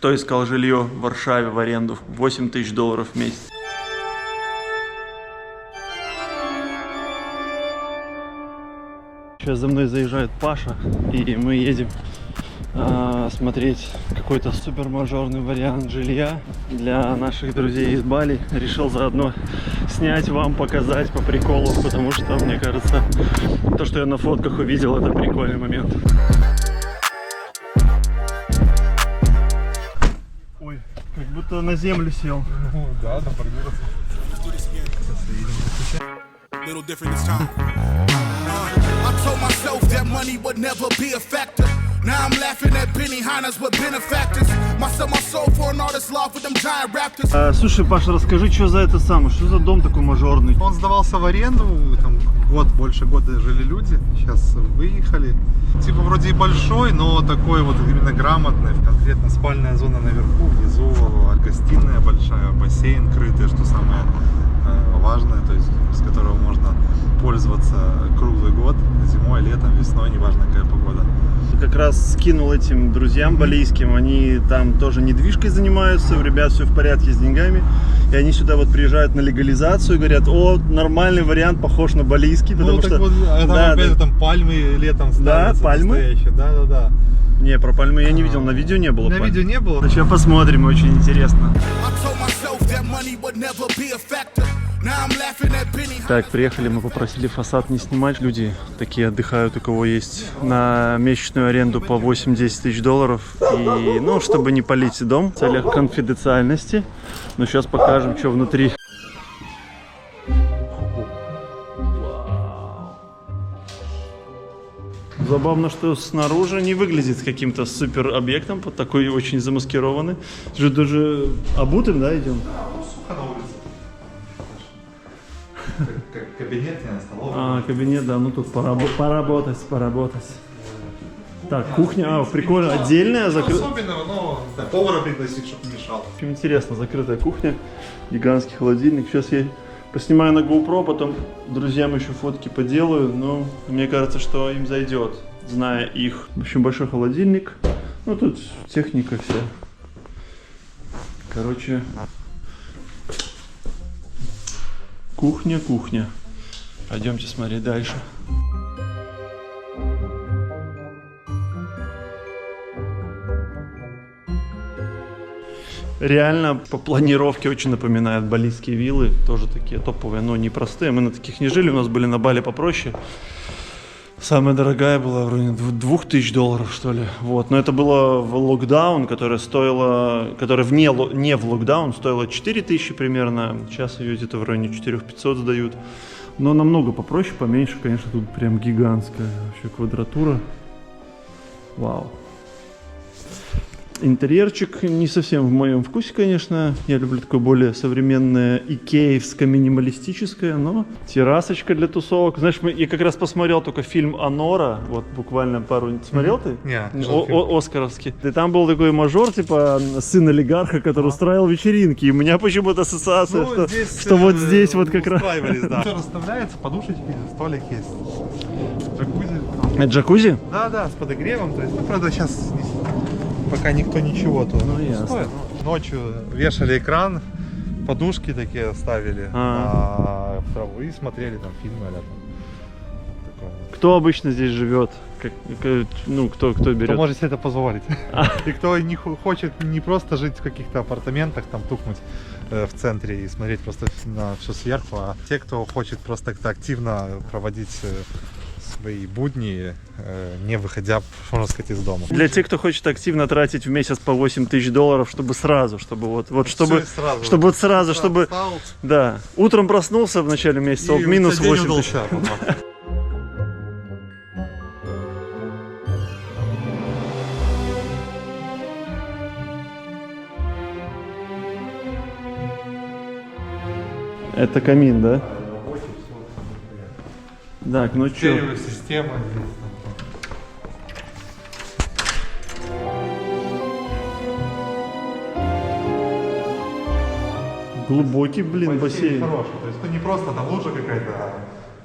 Кто искал жилье в Варшаве в аренду? 8000 долларов в месяц. Сейчас за мной заезжает Паша, и мы едем смотреть какой-то супер мажорный вариант жилья для наших друзей из Бали. Решил заодно снять вам, показать по приколу, потому что, мне кажется, то, что я на фотках увидел, это прикольный момент. Ой, как будто на землю сел. Да, там прогулялся. Told myself that money would never be a factor. Now I'm laughing at Benny Hanna's with benefactors. My soul for an artist love with them giant raptors. Слушай, Паша, расскажи, что за это самое, что за дом такой мажорный? Он сдавался в аренду, там больше года жили люди, сейчас выехали. Типа вроде и большой, но такой вот именно грамотный. Конкретно спальная зона наверху, внизу гостиная большая, бассейн крытый, что самое важное, то есть с которого можно пользоваться круглый год, зимой, летом, весной, неважно какая погода. Как раз скинул этим друзьям балийским, они там тоже недвижкой занимаются, у ребят все в порядке с деньгами, и они сюда вот приезжают на легализацию и говорят: о, нормальный вариант, похож на балийский, потому что... Вот, а там опять там пальмы летом ставятся. Да, пальмы? Да. Не, про пальмы я не видел, на видео не было. На видео не было? Сейчас посмотрим, очень интересно. Так, приехали, мы попросили фасад не снимать. Люди такие отдыхают, у кого есть на месячную аренду по 8-10 тысяч долларов. И, ну, чтобы не палить дом в целях конфиденциальности. Но сейчас покажем, что внутри. Забавно, что снаружи не выглядит каким-то супер объектом, такой очень замаскированный. Даже обутым, да, идем? Сухо на улице. Как кабинет, не на столовой. Кабинет, да, ну тут поработать. Так, кухня, прикольно, отдельная, закрытая. Особенного, но повара пригласить, чтобы не мешал. Очень интересно, закрытая кухня, гигантский холодильник. Сейчас я поснимаю на GoPro, потом друзьям еще фотки поделаю, но мне кажется, что им зайдет, зная их. В общем, большой холодильник, ну тут техника вся. Короче, кухня. Пойдемте смотреть дальше. Реально по планировке очень напоминает балийские виллы, тоже такие топовые, но не простые. Мы на таких не жили, у нас были на Бали попроще. Самая дорогая была вроде 2000 долларов, что ли. Вот. Но это было в локдаун, которое не в локдаун стоило 4000 примерно. Сейчас ее где-то в районе 4500 сдают. Но намного попроще, поменьше, конечно, тут прям гигантская вообще квадратура. Вау. Интерьерчик не совсем в моем вкусе, конечно. Я люблю такое более современное, икеевско-минималистическое, но террасочка для тусовок. Знаешь, я как раз посмотрел только фильм «Анора», вот буквально пару... Смотрел ты? Нет. Оскаровский. И там был такой мажор, типа сын олигарха, который устраивал вечеринки. И у меня почему-то ассоциация, что вот здесь вот как раз... Да. Все расставляется, подушечки, столик есть. Джакузи. Это джакузи? Да, с подогревом. То есть, правда, сейчас... Пока никто ничего тут не стоит. Ночью вешали экран, подушки такие ставили на траву и смотрели там фильмы. Кто обычно здесь живет? Кто берет? Кто может себе это позволить. И кто не хочет не просто жить в каких-то апартаментах, там тухнуть в центре и смотреть просто на все сверху, а те, кто хочет просто как-то активно проводить свои будни, не выходя, можно сказать, из дома. Для тех, кто хочет активно тратить в месяц по 8000 долларов, чтобы сразу, чтобы да, утром проснулся в начале месяца, минус 8000. Это камин, да? Так, ну что? Система здесь. Глубокий, блин, бассейн. Хороший, то есть это не просто там лужа какая-то, а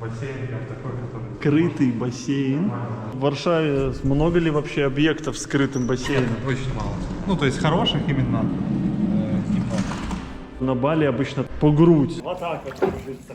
бассейн такой, который... Крытый бассейн. В Варшаве много ли вообще объектов с крытым бассейном? Очень мало. Ну, то есть хороших именно немного. На Бали обычно по грудь. Вот так вот ложится,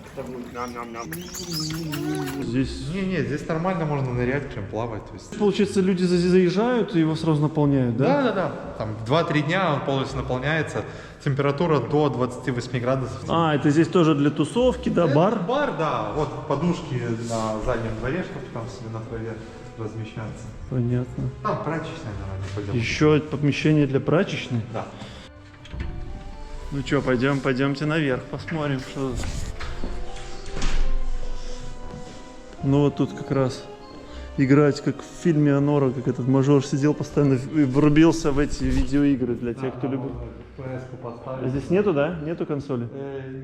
Здесь, Не, здесь нормально можно нырять, чем плавать. То есть... получается, люди заезжают и его сразу наполняют, да? Да. Там 2-3 дня он полностью наполняется. Температура до 28 градусов. А, это здесь тоже для тусовки, да, бар? Бар, да. Вот подушки на заднем дворе, чтобы там себе на траве размещаться. Понятно. Там прачечная, наверное, пойдем. Еще помещение для прачечной? Да. Ну что, пойдемте наверх, посмотрим, что... Ну вот тут как раз играть, как в фильме Анора, как этот мажор сидел постоянно и врубился в эти видеоигры для тех, кто любит. А здесь нету, да? Нету консоли?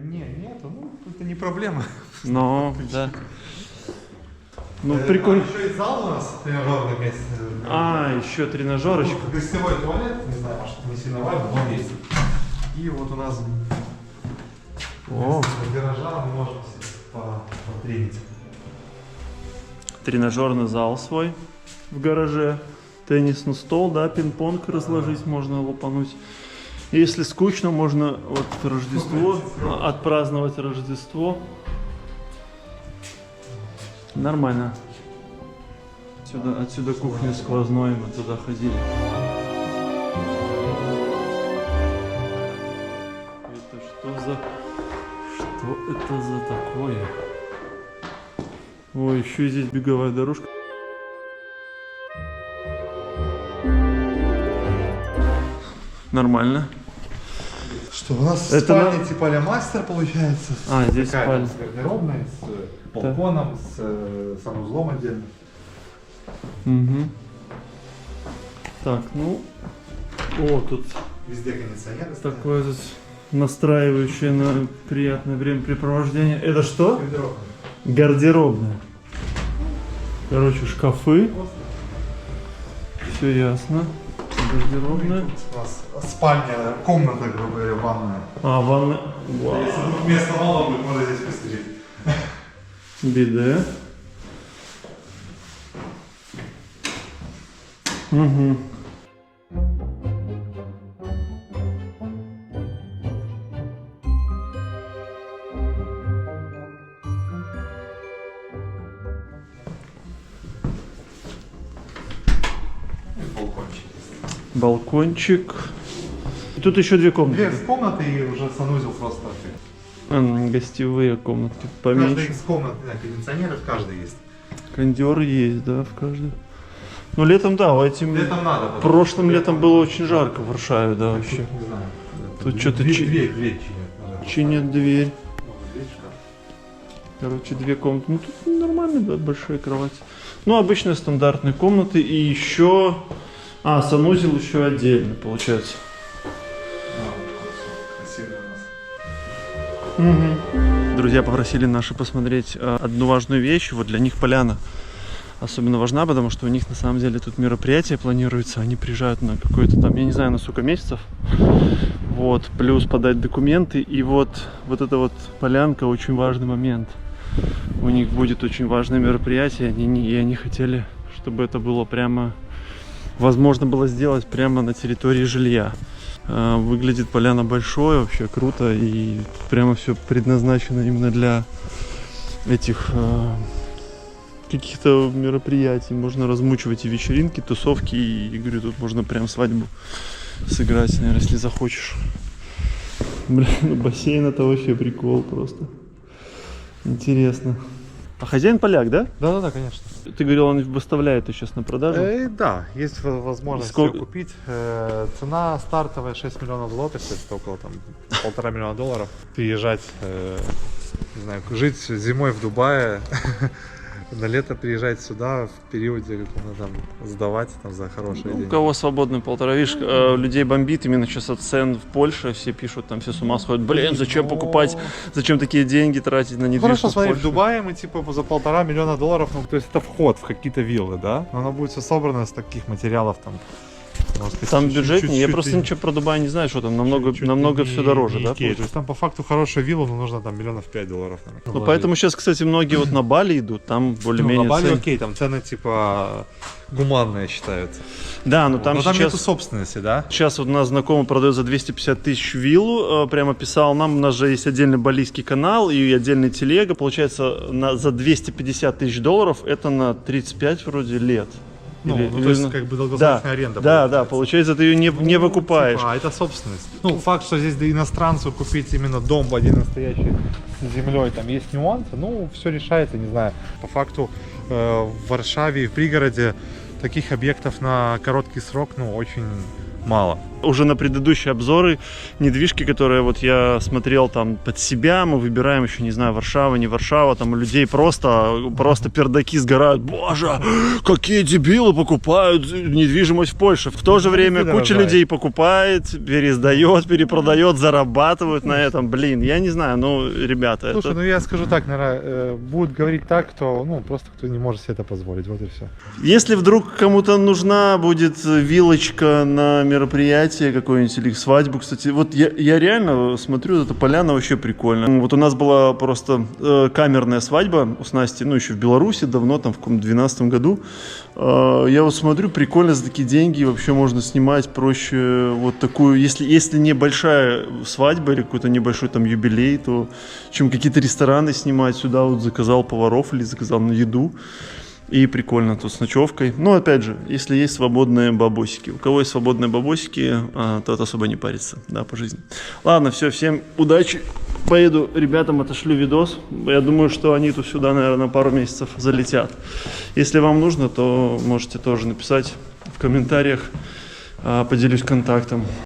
Нету. Ну, это не проблема. Но, да. Ну, прикольно. Еще и зал у нас тренажерный вместе. А, еще тренажерочка. Ну, гостевой туалет, не знаю, может не сильно важно, но он есть. И вот у нас О. гаража мы можем себе потренить. Тренажерный зал свой в гараже. Теннисный стол, да, пинг-понг разложить можно, лопануть. Если скучно, можно вот Рождество, отпраздновать Рождество. Нормально. Отсюда кухня сквозной, мы туда ходили. Что это за такое? Ой, еще и здесь беговая дорожка. Нормально. Что у нас Это спальня типа а-ля мастер получается. А, здесь Такая спальня. с гардеробной, с балконом, с санузлом отдельно. Угу. Так, ну... О, тут Везде кондиционеры. стоят. такое тут настраивающее на приятное времяпрепровождение. Это что? Гардеробная. Гардеробная. Короче, шкафы. Все ясно. Гардеробная. Тут у нас спальня, комната, грубо говоря, ванная. А, ванна. Если вдруг места мало будет, можно здесь посидеть. Биде. Угу. Балкончик. Балкончик. И тут еще две комнаты. Две комнаты и уже санузел просто. Гостевые комнатки В каждой поменьше. из комнат кондиционеры в каждой есть. Кондер есть, да, в каждой. Ну, летом, да, этим... Летом надо. потому Прошлым что летом было очень жарко в Варшаве, да, вообще. Не знаю. Тут что-то Дверь чинят. надо. чинят дверь. Дверь, шкаф. Короче, две комнаты. Ну, тут нормально, да, большая кровать. Ну, обычные стандартные комнаты. И еще... А, санузел еще отдельно, получается. Красивый у нас. Друзья попросили наши посмотреть одну важную вещь. Вот для них поляна особенно важна, потому что у них на самом деле тут мероприятие планируется. Они приезжают на какой-то там, я не знаю, на сколько месяцев. Вот, плюс подать документы. И вот эта вот полянка очень важный момент. У них будет очень важное мероприятие, и они хотели, чтобы это было прямо, возможно было сделать прямо на территории жилья. Выглядит поляна большой, вообще круто, и прямо все предназначено именно для этих каких-то мероприятий. Можно размучивать и вечеринки, тусовки, и говорю, тут можно прям свадьбу сыграть, наверное, если захочешь. Блин, ну бассейн это вообще прикол просто. Интересно. А хозяин поляк, да? Да, конечно. Ты говорил, он выставляет ее сейчас на продажу? Да, есть возможность Сколько- ее купить. Цена стартовая 6 миллионов злотых, то есть около там 1,5 миллиона долларов. Приезжать, не знаю, жить зимой в Дубае, на лето приезжать сюда в периоде, как надо там сдавать там, за хорошие Ну, у деньги. кого свободный полтора, видишь, людей бомбит именно сейчас от цен в Польше, все пишут, там все с ума сходят, блин, зачем покупать, зачем такие деньги тратить на недвижимость Хорошо, смотри, в в Польше? Дубае мы типа за 1,5 миллиона долларов, ну, то есть это вход в какие-то виллы, да? Но оно будет все собрано из таких материалов там можно сказать. Там чуть-чуть- бюджетнее, я чуть-чуть просто и- ничего про Дубай не знаю, что там намного, чуть-чуть намного не- все дороже, не да? Икея. То получается? есть там по факту хорошая вилла, но нужно там миллионов 5 долларов. Ну, поэтому сейчас, кстати, многие вот на Бали идут, там на более-менее Бали цены. окей, там цены типа гуманные считаются. Да, но там но там сейчас... нету собственности, да? Сейчас вот у нас знакомый продает за 250 тысяч виллу, прямо писал нам, у нас же есть отдельный балийский канал и отдельный телега, получается, за 250 тысяч долларов это на 35 вроде лет. Ну, Или- то есть или- как бы долгосрочная аренда. Да, получается, ты ее не выкупаешь. Типа, это собственность. Ну, факт, что здесь для иностранцев купить именно дом один настоящий с землей, там есть нюансы, ну, все решается, не знаю. По факту в Варшаве и в пригороде таких объектов на короткий срок, ну, очень мало. Уже на предыдущие обзоры недвижки, которые вот я смотрел там под себя, мы выбираем еще, не знаю, Варшава, не Варшава, там у людей просто пердаки сгорают. Боже, какие дебилы покупают недвижимость в Польше. В то же время куча дорожает. людей покупает, пересдает, перепродает, зарабатывают на этом. Блин, я не знаю, ну, ребята, Слушай, это... ну я скажу так, наверное, будут говорить так, кто, ну, просто кто не может себе это позволить, вот и все. Если вдруг кому-то нужна будет вилочка на мероприятие какое-нибудь или свадьбу, кстати, вот я реально смотрю, эта поляна вообще прикольная. Вот у нас была просто камерная свадьба с Настей, ну еще в Беларуси давно, там в каком-то 2012 году. Я вот смотрю, прикольно за такие деньги вообще можно снимать проще вот такую, если небольшая свадьба или какой-то небольшой там юбилей, то чем какие-то рестораны снимать сюда, вот заказал поваров или заказал на еду. И прикольно тут с ночевкой. Но опять же, если есть свободные бабосики. У кого есть свободные бабосики, тот особо не парится, да, по жизни. Ладно, все, всем удачи. Поеду ребятам отошлю видос. Я думаю, что они тут сюда, наверное, на пару месяцев залетят. Если вам нужно, то можете тоже написать в комментариях. Поделюсь контактом.